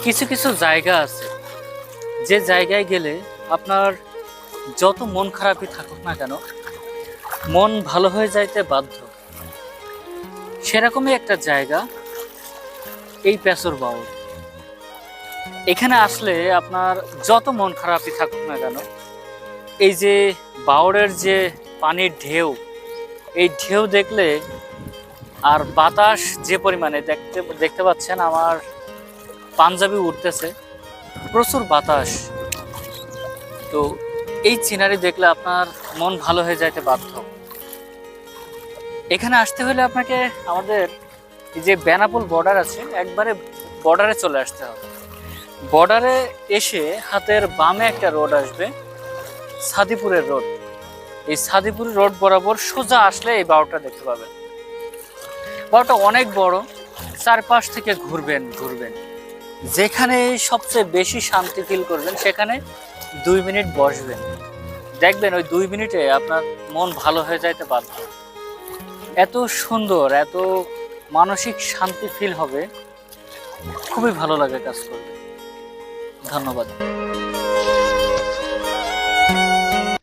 কিছু কিছু জায়গা আছে যে জায়গায় গেলে আপনার যত মন খারাপই থাকুক না কেন, মন ভালো হয়ে যাইতে বাধ্য। সেরকমই একটা জায়গা এই পেছর বাউল। এখানে আসলে আপনার যত মন খারাপই থাকুক না কেন, এই যে বাউড়ের যে পানির ঢেউ, এই ঢেউ দেখলে আর বাতাস যে পরিমাণে দেখতে পাচ্ছেন, আমার পাঞ্জাবি উঠতেছে, প্রচুর বাতাস। তো এই সিনারি দেখলে আপনার মন ভালো হয়ে যাইতে বাধ্য। এখানে আসতে হলে আপনাকে আমাদের এই যে বেনাপোল বর্ডার আছে, একবারে বর্ডারে চলে আসতে হবে। বর্ডারে এসে হাতের বামে একটা রোড আসবে, সাদিপুরের রোড। এই সাদিপুর রোড বরাবর সোজা আসলে এই বাউটা দেখতে পাবেন। বাউটা অনেক বড়, চারপাশ থেকে ঘুরবেন। যেখানে সবচেয়ে বেশি শান্তি ফিল করবেন সেখানে 2 মিনিট বসবেন, দেখবেন ওই 2 মিনিটে আপনার মন ভালো হয়ে যাইতে বাধ্য। এত সুন্দর, এত মানসিক শান্তি ফিল হবে, খুবই ভালো লাগে কাজ করবে। ধন্যবাদ।